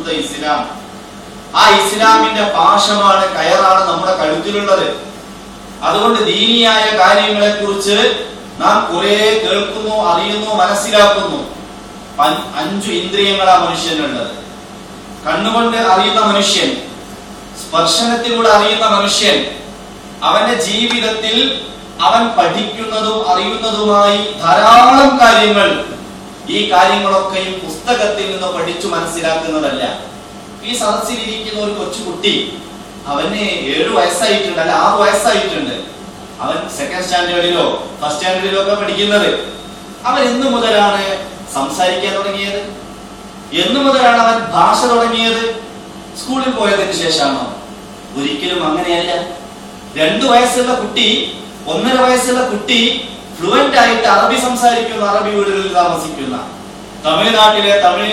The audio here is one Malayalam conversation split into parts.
കൊടുത്ത ഇസ്ലാം. ആ ഇസ്ലാമിന്റെ പാശമാണ്, കയറാണ് നമ്മുടെ കഴുത്തിലുള്ളത്. അതുകൊണ്ട് ദീനിയായ കാര്യങ്ങളെ കുറിച്ച് നാം കുറെ കേൾക്കുന്നു, അറിയുന്നു, മനസ്സിലാക്കുന്നു. 5 ഇന്ദ്രിയങ്ങളാ മനുഷ്യനുള്ളത്. കണ്ണുകൊണ്ട് അറിയുന്ന മനുഷ്യൻ, സ്പർശനത്തിലൂടെ അറിയുന്ന മനുഷ്യൻ, അവന്റെ ജീവിതത്തിൽ അവൻ പഠിക്കുന്നതും അറിയുന്നതുമായി ധാരാളം കാര്യങ്ങൾ. ഈ കാര്യങ്ങളൊക്കെയും പുസ്തകത്തിൽ നിന്ന് പഠിച്ചു മനസ്സിലാക്കുന്നതല്ല. ഈ സദസ്സിൽ ഇരിക്കുന്ന ഒരു കൊച്ചുകുട്ടി, അവന് 7 വയസ്സായിട്ടുണ്ട്, അല്ല 6 വയസ്സായിട്ടുണ്ട്. അവൻ 2nd സ്റ്റാൻഡേർഡിലോ 1st സ്റ്റാൻഡേർഡിലോ ഒക്കെ പഠിക്കുന്നത്. അവൻ എന്നു മുതലാണ് സംസാരിക്കാൻ തുടങ്ങിയത്? എന്നു മുതലാണ് അവൻ ഭാഷ തുടങ്ങിയത്? സ്കൂളിൽ പോയതിന് ശേഷമാണോ? ഒരിക്കലും അങ്ങനെയല്ല. 2 വയസ്സുള്ള കുട്ടി, 1.5 വയസ്സുള്ള കുട്ടി ഫ്ലുവന്റ് ആയിട്ട് അറബി സംസാരിക്കുന്ന, അറബി വീടുകളിൽ താമസിക്കുന്ന തമിഴ്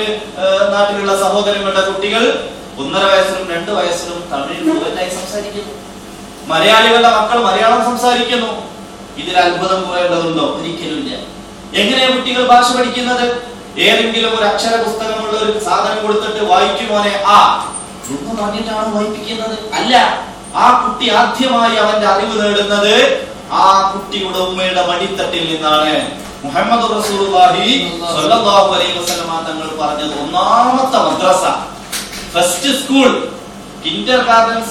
നാട്ടിലുള്ള സഹോദരങ്ങളുടെ കുട്ടികൾ 1.5 വയസ്സിലും 2 വയസ്സിലും തമിഴ് ഫ്ലുവന്റ് ആയി സംസാരിക്കുന്നു. മലയാളികളുടെ മക്കൾ മലയാളം സംസാരിക്കുന്നു. ഇതിൽ അത്ഭുതം കുറയേണ്ടതുണ്ടോ? ഒരിക്കലുമില്ല. എങ്ങനെയാണ് കുട്ടികൾ ഭാഷ പഠിക്കുന്നത്? ഏതെങ്കിലും ഒരു അക്ഷര പുസ്തകമുള്ള ഒരു സാധനം കൊടുത്തിട്ട് വായിക്കുമോനെ ആ എന്ന് പറഞ്ഞിട്ടാണ് വായിപ്പിക്കുന്നത്? അല്ല. ആ കുട്ടി ആദ്യമായി അവന്റെ അറിവ് നേടുന്നത് ആ കുട്ടിയുടെ ഉമ്മയുടെ മടിത്തട്ടിൽ നിന്നാണ്. മുഹമ്മദ് റസൂലുള്ളാഹി സ്വല്ലല്ലാഹു അലൈഹി വസല്ലം തങ്ങൾ പറഞ്ഞത്, ഒന്നാമത്തെ മദ്രസ, ഫസ്റ്റ് സ്കൂൾ, കിൻഡർ ഗാർഡൻ